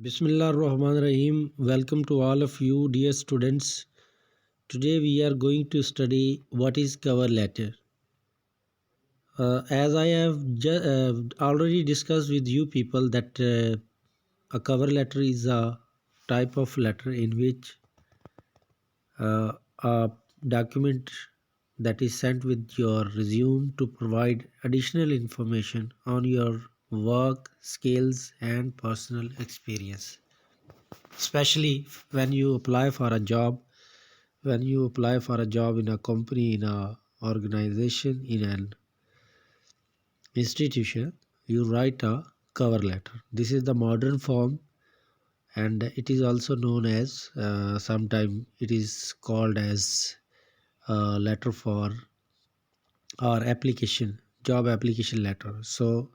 Bismillah ar-Rahman ar-Rahim. Welcome to all of you, dear students. Today we are going to study what is cover letter. As I have already discussed with you people that a cover letter is a type of letter in which a document that is sent with your resume to provide additional information on your work, skills and personal experience. Especially when you apply for a job, in a company, in a organization, in an institution, you write a cover letter. This is the modern form, and it is also known as sometime it is called as a letter for our application, job application letter. So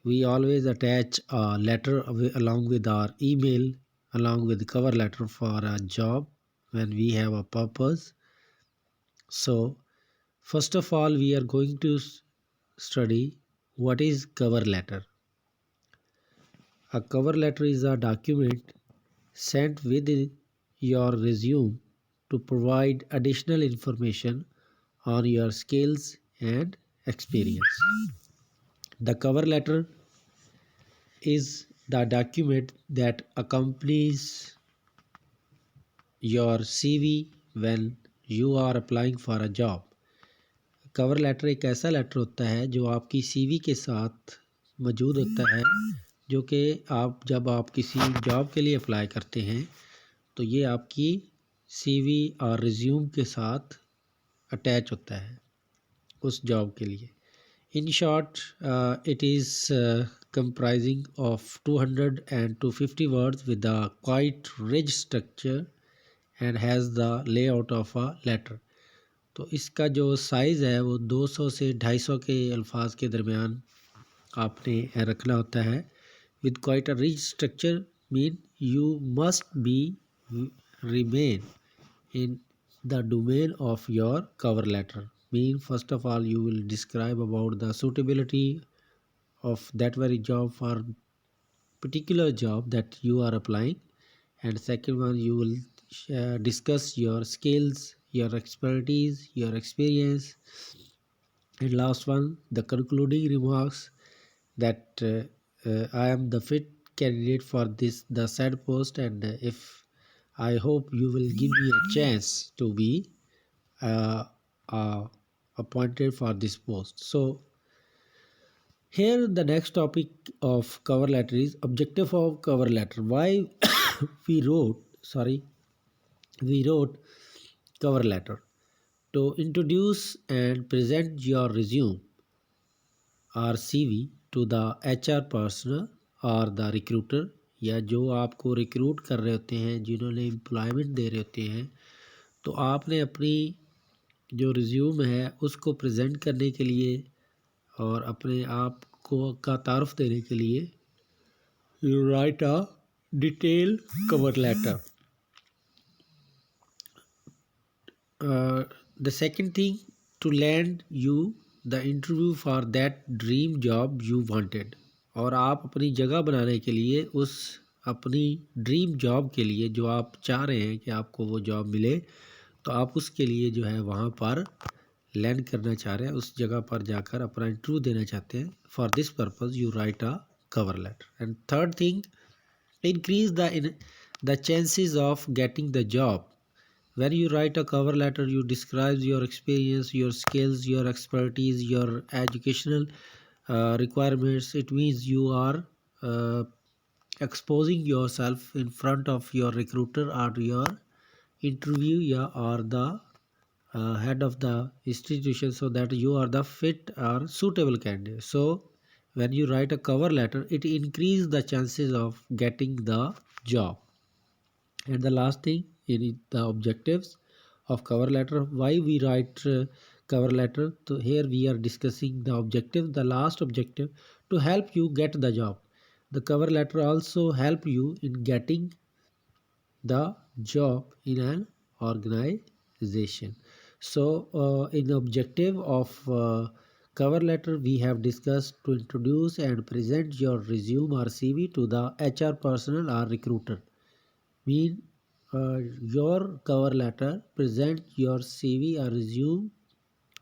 we always attach a letter along with our email, along with the cover letter for a job when we have a purpose. So first of all, we are going to study what is cover letter. A cover letter is a document sent with your resume to provide additional information on your skills and experience. The cover letter is the document that accompanies your CV when you are applying for a job. Cover letter एक ऐसा letter होता है जो आपकी CV के साथ मौजूद होता है, जो कि आप किसी जॉब के लिए अप्लाई करते हैं तो ये आपकी सीवी और रिज्यूम के साथ अटैच होता है उस जॉब के लिए. In short, it is comprising of 200 and 250 words with a quite rich structure and has the layout of a letter. तो इसका जो साइज़ है वो 200 से 250 के अल्फाज के दरमियान आपने रखना होता है. With quite a rich structure mean you must be remain in the domain of your cover letter. Mean first of all you will describe about the suitability of that very job for particular job that you are applying, and second one you will discuss your skills, your expertise, your experience, and last one the concluding remarks that I am the fit candidate for the said post, and if I hope you will give me a chance to be uh, appointed for this post. So here the next topic of cover letter is objective of cover letter. Why we wrote cover letter? To introduce and present your resume or CV to the HR person or the recruiter, या जो आपको recruit कर रहे होते हैं, जिन्होंने employment दे रहे होते हैं, तो आपने अपनी जो रिज्यूम है उसको प्रेजेंट करने के लिए और अपने आप को का तारुफ देने के लिए you write a detail cover letter. The second thing, to land you the interview for that dream job you wanted. और आप अपनी जगह बनाने के लिए उस अपनी ड्रीम जॉब के लिए जो आप चाह रहे हैं कि आपको वो जॉब मिले, तो आप उसके लिए जो है वहाँ पर लैंड करना चाह रहे हैं, उस जगह पर जाकर अपना इंटरव्यू देना चाहते हैं. For this purpose you write a cover letter. And third thing, increase the chances of getting the job. When you write a cover letter, you describe your experience, your skills, your expertise, your educational requirements. It means you are uh, exposing yourself in front of your recruiter or your interviewer or the head of the institution, so that you are the fit or suitable candidate. So when you write a cover letter, it increases the chances of getting the job. And the last thing, in the objectives of cover letter. Why we write cover letter? So here we are discussing the objective. The last objective, to help you get the job. The cover letter also help you in getting the job in an organization. So in the objective of cover letter we have discussed to introduce and present your resume or CV to the HR personnel or recruiter. Mean your cover letter present your CV or resume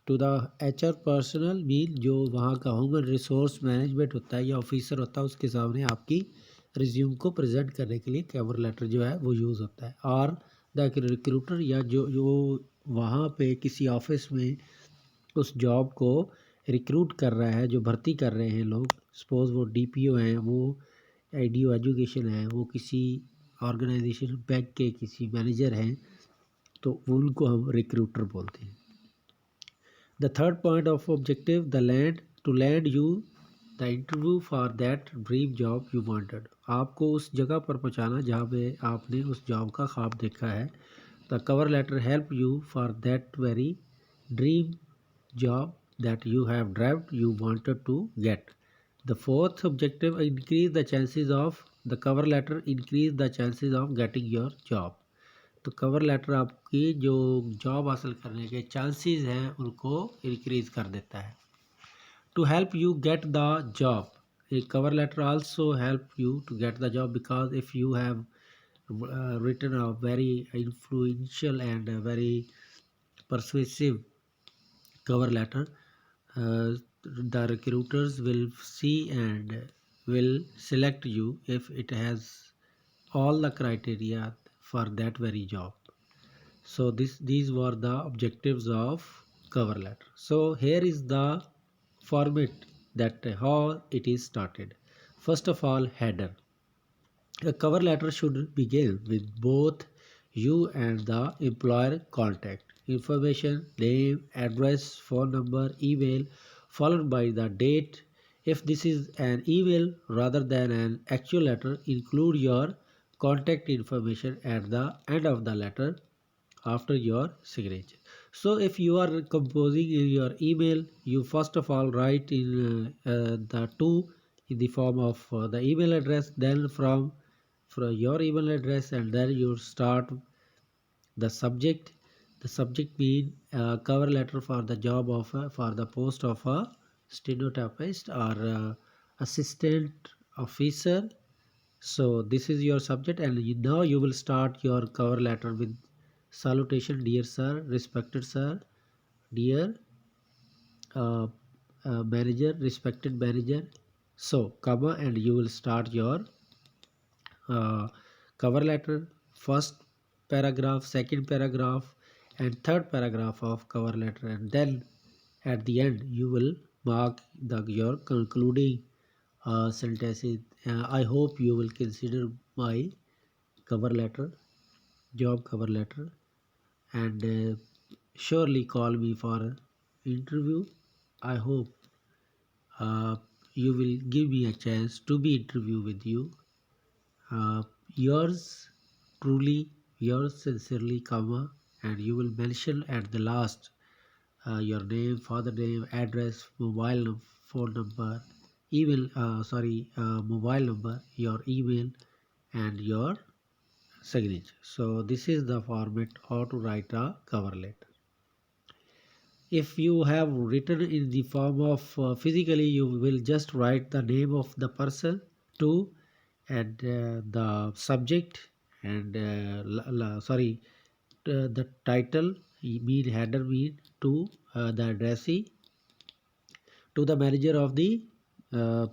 to the HR personnel, mean जो वहाँ का human resource management होता है या officer होता है उसके सामने आपकी रिज्यूम को प्रेजेंट करने के लिए कवर लेटर जो है वो यूज़ होता है। और द रिक्रूटर या जो जो वहाँ पे किसी ऑफिस में उस जॉब को रिक्रूट कर रहा है, जो भर्ती कर रहे हैं लोग, सपोज़ वो DPO हैं, वो IDO एजुकेशन है, वो किसी ऑर्गेनाइजेशन बैंक के किसी मैनेजर हैं, तो उनको हम रिक्रूटर बोलते हैं। The third point of objective, to land you the interview for that dream job you wanted. आपको उस जगह पर पहुंचाना जहाँ पे आपने उस जॉब का ख्वाब देखा है। The cover letter help you for that very dream job that you have dreamt you wanted to get. The fourth objective, the cover letter increase the chances of getting your job. तो cover letter आपकी जो job हासिल करने के chances हैं उनको increase कर देता है। To help you get the job, a cover letter also help you to get the job because if you have written a very influential and a very persuasive cover letter, the recruiters will see and will select you if it has all the criteria for that very job. So these were the objectives of cover letter. So here is the format that how it is started. First of all, header. A cover letter should begin with both you and the employer contact information, name, address, phone number, email, followed by the date. If this is an email rather than an actual letter, include your contact information at the end of the letter after your signature. So if you are composing in your email, you first of all write in the to in the form of the email address, then from your email address, and then you start the subject. The subject mean cover letter for the job of for the post of a stenotypist or assistant officer. So this is your subject, and now you will start your cover letter with salutation, dear sir, respected sir, dear uh, manager, respected manager. So comma, and you will start your uh, cover letter, first paragraph, second paragraph, and third paragraph of cover letter, and then at the end you will mark your concluding sentences. I hope you will consider my cover letter, job cover letter, and surely call me for interview. I hope you will give me a chance to be interview with you. Yours truly, yours sincerely, comma, and you will mention at the last your name, father name, address, phone number, email, mobile number, your email, and your signature. So this is the format how to write a cover letter. If you have written in the form of physically, you will just write the name of the person to and the subject and the title mean header mean to the addressee to the manager of the uh,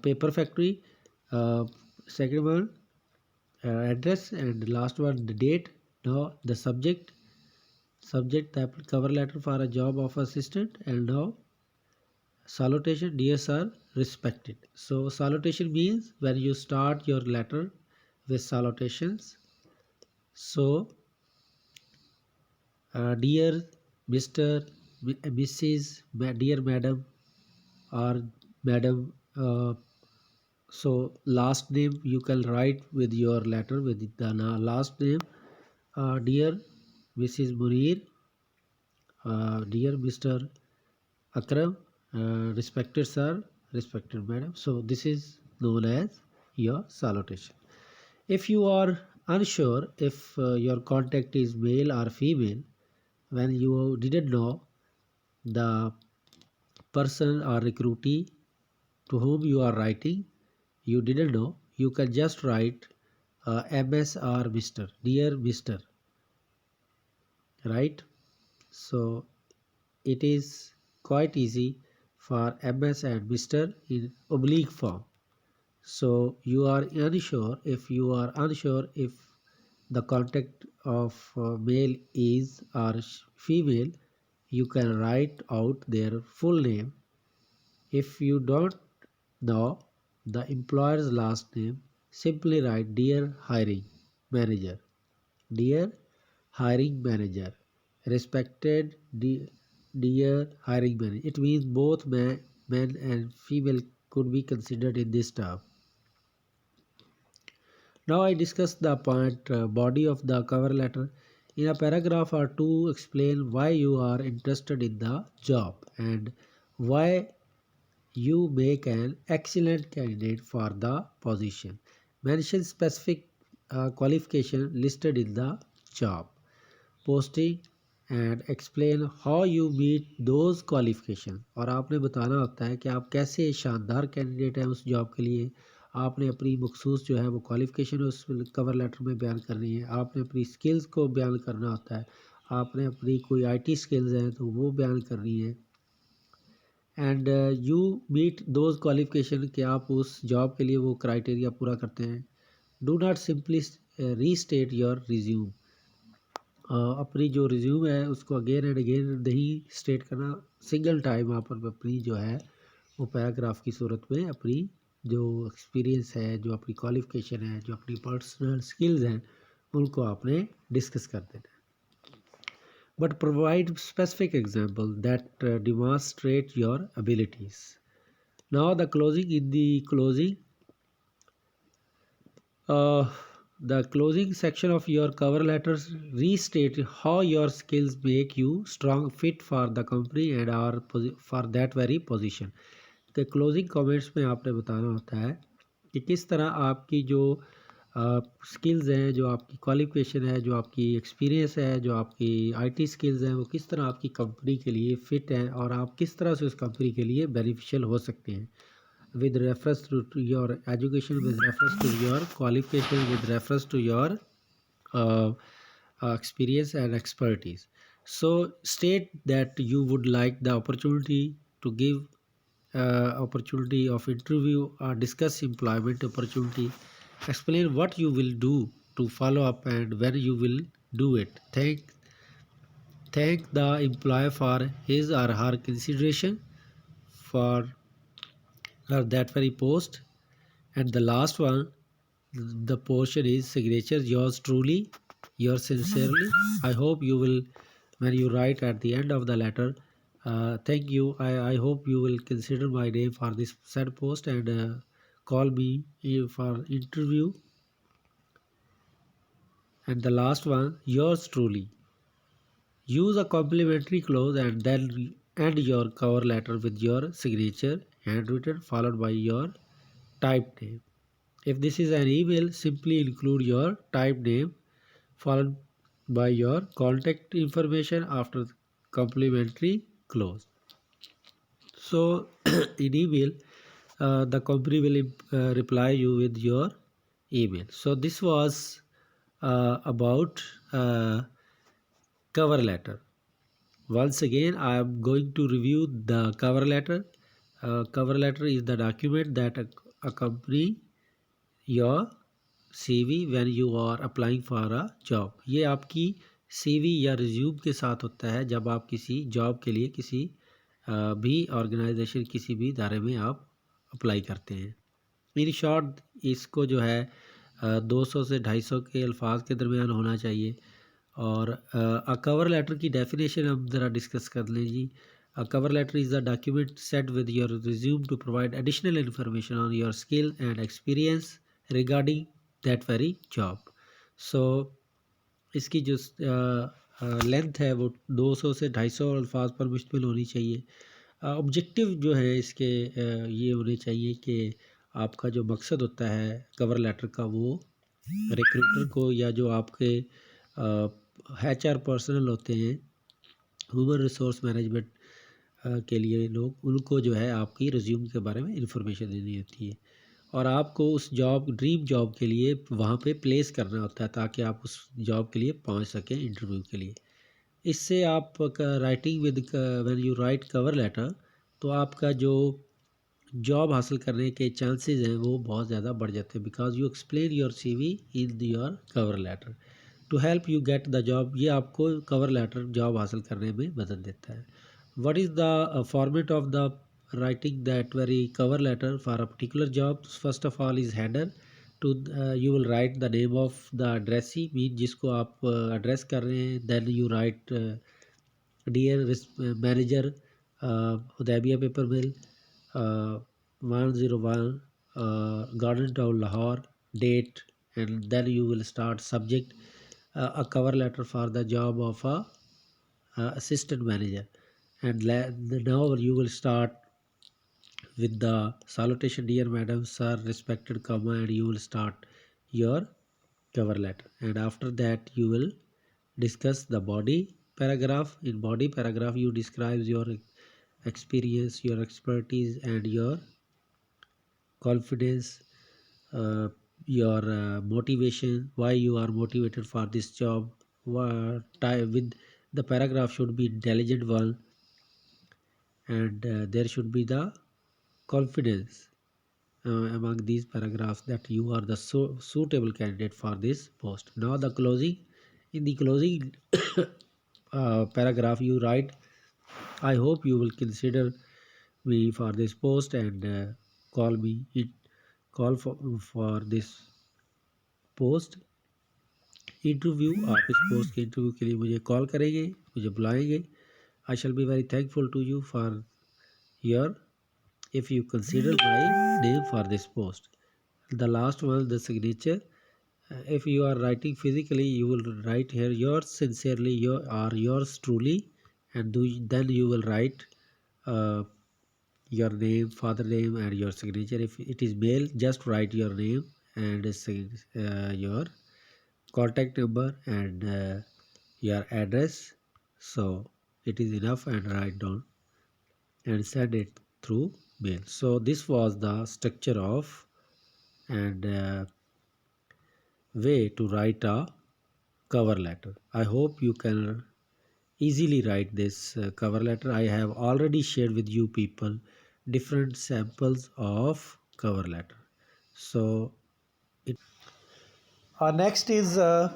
paper factory, second one address, and the last one the date. Now the subject the cover letter for a job of assistant, and now salutation, dear sir, respected. So salutation means when you start your letter with salutations. So dear Mr., Mrs., dear madam, or madam. So last name you can write with your letter with the last name. Dear Mrs. Munir, dear Mr. Akram, respected sir, respected madam. So this is known as your salutation. If you are unsure if your contact is male or female, when you didn't know the person or recruitee to whom you are writing you didn't know, you can just write MS or Mr. Dear Mr. Right? So it is quite easy for MS and Mr. in oblique form. So you are unsure if the contact of male is or female, you can write out their full name. If you don't know the employer's last name, simply write Dear Hiring Manager. Dear Hiring Manager. Respected dear hiring manager. It means both men and female could be considered in this term. Now I discuss the point body of the cover letter. In a paragraph or two, explain why you are interested in the job and why you make an excellent candidate for the position. Mention specific qualification listed in the job posting and explain how you meet those qualification. और आपने बताना होता है कि आप कैसे शानदार candidate हैं उस जॉब के लिए। आपने अपनी मखसूस जो है वो क्वालिफिकेशन उस कवर लेटर में बयान करनी है। आपने अपनी स्किल्स को बयान करना होता है। आपने अपनी कोई आईटी स्किल्स हैं तो वो बयान करनी है। And you meet those qualification कि आप उस जॉब के लिए वो क्राइटेरिया पूरा करते हैं। Do not simply restate your resume. अपनी जो रिज्यूम है उसको अगेन एंड अगेन नहीं स्टेट करना। सिंगल टाइम आप अपनी जो है वो पैराग्राफ की सूरत में अपनी जो एक्सपीरियंस है, जो अपनी क्वालिफिकेशन है, जो अपनी पर्सनल स्किल्स हैं, उनको आपने डिस्कस कर देना है। But provide specific example that demonstrate your abilities. Now the closing in the closing the closing section of your cover letters restate how your skills make you strong fit for the company and are for that very position। तो closing comments में आपने बताना होता है कि किस तरह आपकी जो स्किल्स हैं, जो आपकी क्वालिफिकेशन है, जो आपकी एक्सपीरियंस है, जो आपकी आईटी स्किल्स हैं, वो किस तरह आपकी कंपनी के लिए फ़िट हैं और आप किस तरह से उस कंपनी के लिए बेनिफिशियल हो सकते हैं। with reference to your education, with reference to your qualification, with reference to your experience and expertise. So state that you would like the opportunity to give opportunity of interview or discuss employment opportunity. Explain what you will do to follow up and when you will do it. Thank the employer for his or her consideration for that very post. And the last one, the portion is signature, yours truly, yours sincerely. I hope you will, when you write at the end of the letter, thank you, I hope you will consider my name for this said post and call me for interview. And the last one, yours truly. Use a complimentary clause and then end your cover letter with your signature, handwritten, followed by your typed name. If this is an email, simply include your typed name followed by your contact information after the complimentary clause. So in email, the company will reply you with your email. So this was about cover letter. Once again, I am going to review the cover letter. Cover letter is the document that accompany your CV when you are applying for a job। ये आपकी CV या resume के साथ होता है जब आप किसी जॉब के लिए किसी भी ऑर्गेनाइजेशन, किसी भी इदारे में आप अप्लाई करते हैं। इन शॉर्ट इसको जो है 200 से 250 के अल्फाज के दरमियान होना चाहिए। और कवर लेटर की डेफिनेशन हम ज़रा डिस्कस कर लें जी। Cover letter is the document set with your resume to provide additional information on your skill and experience regarding that very job. So इसकी जो लेंथ है वो 200 से 250 अल्फाज पर मुश्तमिल होनी चाहिए। ऑब्जेक्टिव जो है इसके ये होने चाहिए कि आपका जो मकसद होता है कवर लेटर का वो रिक्रूटर को या जो आपके HR पर्सनल होते हैं, ह्यूमन रिसोर्स मैनेजमेंट के लिए लोग उनको जो है आपकी रिज्यूम के बारे में इंफॉर्मेशन देनी होती है और आपको उस जॉब ड्रीम जॉब के लिए वहाँ पे प्लेस करना होता है ताकि आप उस जॉब के लिए पहुँच सकें इंटरव्यू के लिए। इससे आप writing with when you write cover letter तो आपका जो जॉब हासिल करने के चांसेस हैं वो बहुत ज़्यादा बढ़ जाते हैं because you explain your CV in your cover letter to help you get the job. ये आपको कवर लेटर जॉब हासिल करने में मदद देता है। What is the format of the writing that very cover letter for a particular job? First of all is header to you will write the name of the addressee mean जिसको आप address कर रहे हैं। then you write dear manager Hudaybiyah paper mill 101 garden town Lahore date and then you will start subject a cover letter for the job of a assistant manager and now you will start with the salutation dear madam sir respected comma and you will start your cover letter and after that you will discuss the body paragraph. In body paragraph you describe your experience, your expertise and your confidence, your motivation, why you are motivated for this job. With the paragraph should be intelligent one and there should be the confidence among these paragraphs that you are the suitable candidate for this post. Now the closing, in the closing paragraph you write, I hope you will consider me for this post and call for this post interview. आप इस post के interview के लिए मुझे call करेंगे, मुझे बुलाएंगे। I shall be very thankful to you for your if you consider my name for this post. The last one, the signature. If you are writing physically, you will write here yours sincerely, yours truly, and then you will write your name, father name, and your signature. If it is male, just write your name and your contact number and your address. So it is enough, and write down and send it through mail. So this was the structure of and way to write a cover letter. I hope you can easily write this cover letter. I have already shared with you people different samples of cover letter. So next is a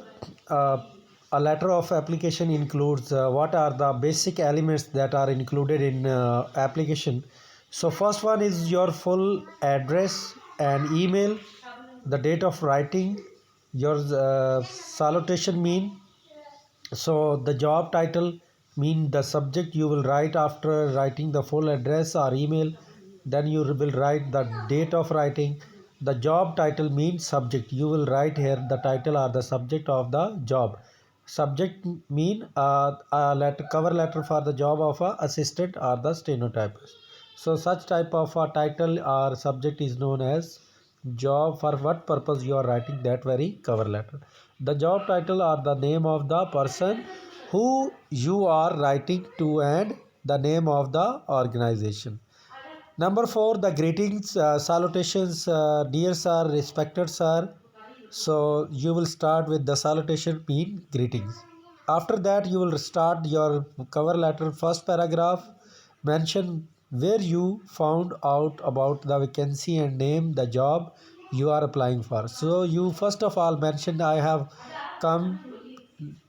letter of application includes what are the basic elements that are included in application. So first one is your full address and email, the date of writing, your salutation mean. So the job title mean the subject you will write after writing the full address or email. Then you will write the date of writing. The job title means subject. You will write here the title or the subject of the job. Subject mean a cover letter for the job of a assistant or the stenotypist. So such type of a title or subject is known as job. For what purpose you are writing that very cover letter. The job title or the name of the person who you are writing to and the name of the organization. Number 4, the greetings, salutations, dear sir, respected sir. So you will start with the salutation mean greetings. After that you will start your cover letter first paragraph, mention where you found out about the vacancy and name the job you are applying for. So you first of all mention I have come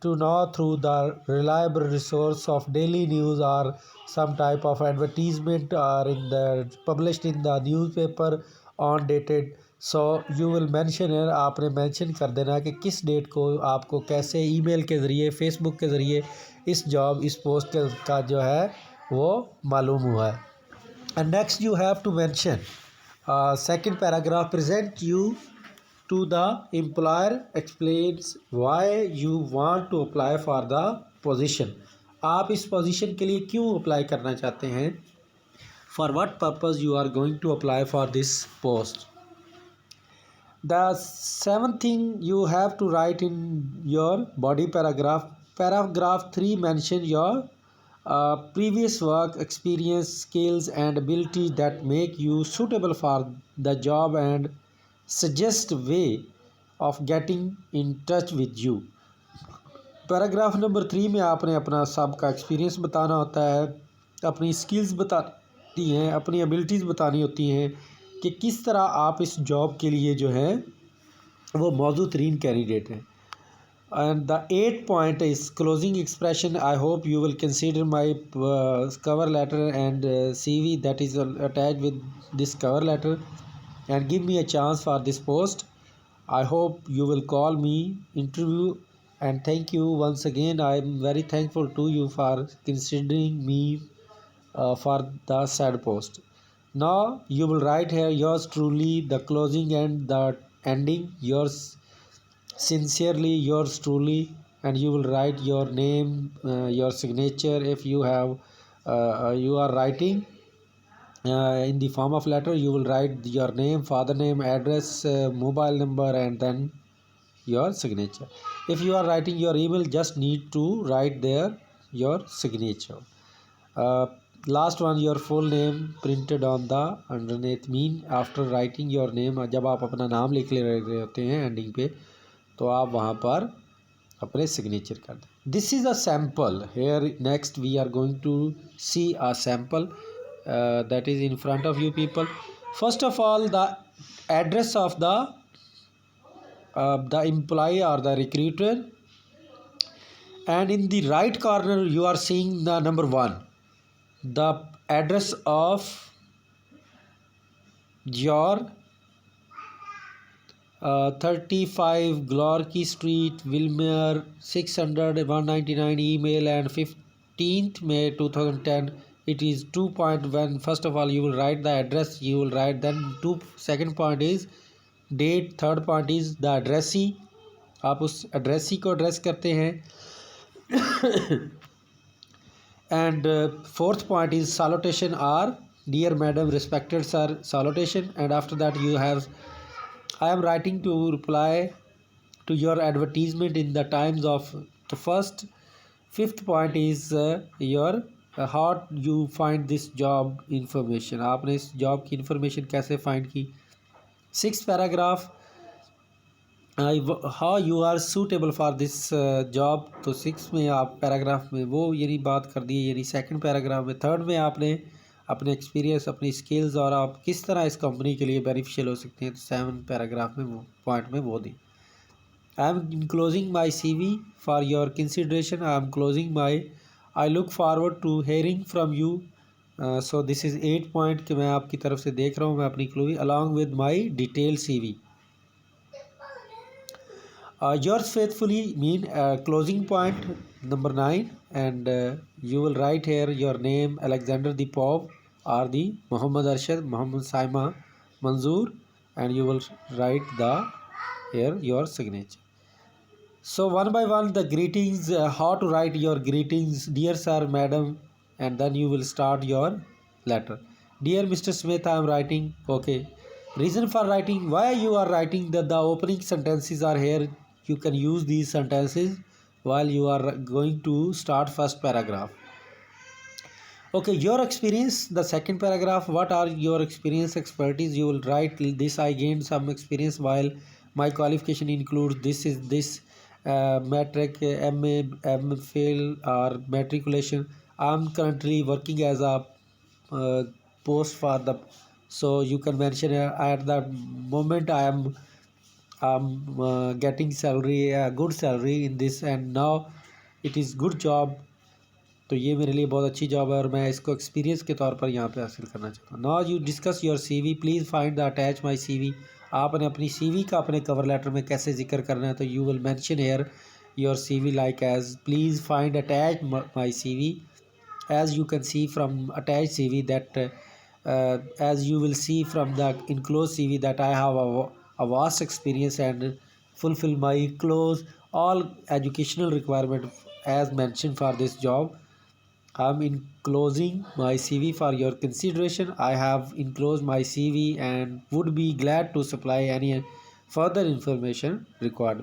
to know through the reliable resource of daily news or some type of advertisement or in the published in the newspaper on dated. So you will mention है, आपने mention कर देना कि किस date को आपको कैसे email के ज़रिए फेसबुक के ज़रिए इस पोस्ट का जो है वो मालूम हुआ है. And next you have to mention second paragraph present you to the employer explains why you want to apply for the position. आप इस पोजीशन के लिए क्यों अप्लाई करना चाहते हैं. for what purpose you are going to apply for this post. The seventh thing you have to write in your body paragraph. Paragraph 3 mention your previous work experience, skills and abilities that make you suitable for the job and suggest way of getting in touch with you। Paragraph number 3 में आपने अपना सबका experience बताना होता है, अपनी skills बताती हैं, अपनी एबिलिटीज़ बतानी होती हैं कि किस तरह आप इस जॉब के लिए जो है वो मौजूद तरीन कैंडिडेट हैं। And the eighth point is closing expression. I hope you will consider my cover letter and CV that is attached with this cover letter and give me a chance for this post. I hope you will call me interview and thank you once again. I am very thankful to you for considering me for the said post. Now you will write here yours truly, the closing and the ending, yours sincerely, yours truly, and you will write your name, your signature if you have you are writing in the form of letter. You will write your name, father name, address, mobile number and then your signature. If you are writing your email, just need to write there your signature. Last one, your full name printed on the underneath mean after writing your name, जब आप अपना नाम लिख ले रहे होते हैं ending पे तो आप वहाँ पर अपने सिग्नेचर कर दें। This is a sample here. Next we are going to see a sample that is in front of you people. First of all the address of the employee or the recruiter, and in the right corner you are seeing the number 1, the address of your 35 Glorky Street, Wilmer, 600 199, email and 15th May 2010. It is 2.1. First of all you will write the address, you will write then second point is date, third point is the addressee, आप उस addressee को address करते हैं and fourth point is salutation or dear madam, respected sir, salutation, and after that you have I am writing to reply to your advertisement in the times of the first. Fifth point is your how you find this job information, आपने इस job की information कैसे find की। Sixth paragraph, how you are suitable for this job, तो six में आप paragraph में वो यानी बात कर दी, यानी सेकंड पैराग्राफ में। थर्ड में आपने अपने एक्सपीरियंस, अपनी स्किल्स और आप किस तरह इस कंपनी के लिए बेनिफिशियल हो सकते हैं, तो 7 पैराग्राफ में वो पॉइंट में वो दी। I am enclosing my CV for your consideration. I am closing my, I look forward to hearing from you. So this is 8 point कि मैं आपकी तरफ से देख रहा हूँ, मैं अपनी closing along with my detail CV। Yours faithfully mean closing point number 9, and you will write here your name Alexander Dipov or the Muhammad Arshad, Muhammad Saima Manzoor, and you will write the here your signature. So one by one the greetings, how to write your greetings, dear sir, madam, and then you will start your letter. Dear Mr. Smith, I am writing. Okay, reason for writing, why you are writing that the opening sentences are here. You can use these sentences while you are going to start first paragraph. Okay, your experience, the second paragraph, what are your experience, expertise, you will write this. I gained some experience while my qualification includes this is this matric, MA, MPhil or matriculation. I am currently working as a post for the, so you can mention at the moment I am getting salary, good salary in this, and now it is good job, तो ये मेरे लिए बहुत अच्छी job है और मैं इसको एक्सपीरियंस के तौर पर यहाँ पे हासिल करना चाहता हूँ। Now you discuss your CV, please find the attach my CV। आपने अपनी CV का अपने कवर लेटर में कैसे जिक्र करना है, तो you will mention here your CV like as, please find attach my CV as you can see from attached CV that as you will see from the enclosed CV that I have a vast experience and fulfill my close all educational requirement as mentioned for this job. I am enclosing my CV for your consideration. I have enclosed my CV and would be glad to supply any further information required.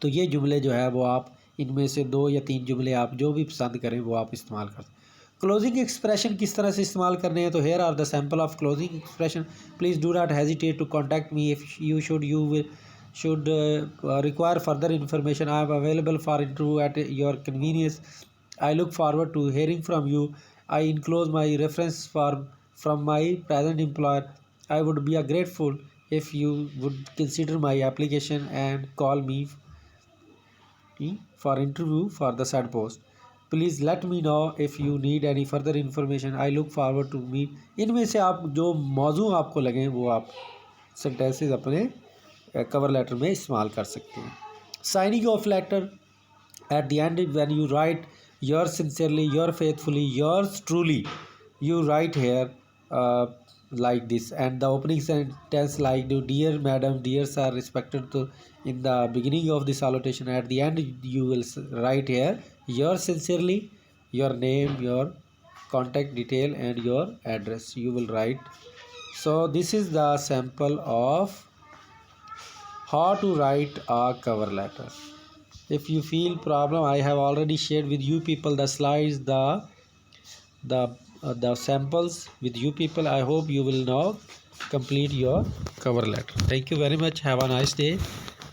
तो ये जुमले जो है वो आप इनमें से 2 या 3 जुमले आप जो भी पसंद करें वो आप इस्तेमाल कर। क्लोजिंग एक्सप्रेशन किस तरह से इस्तेमाल करने हैं, तो here are the sample of closing expression. Please do not hesitate to contact me if you will should require further information. I am available for interview at your convenience. I look forward to hearing from you. I enclose my reference form from my present employer. I would be grateful if you would consider my application and call me for interview for the said post. Please let me know if you need any further information. I look forward to meet। इनमें से आप जो मौजू आपको लगे वो आप sentences अपने कवर लेटर में इस्तेमाल कर सकते हैं। Signing off letter at the end when you write your sincerely, your faithfully, yours truly, you write here like this, and the opening sentence like dear madam, dear sir, respected to in the beginning of the salutation. At the end you will write here yours sincerely, your name, your contact detail and your address you will write. So this is the sample of how to write a cover letter. If you feel problem, I have already shared with you people the slides, the samples with you people. I hope you will now complete your cover letter. Thank you very much. Have a nice day.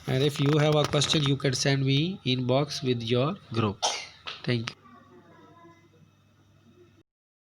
And if you have a question, you can send me inbox with your group. Thank you.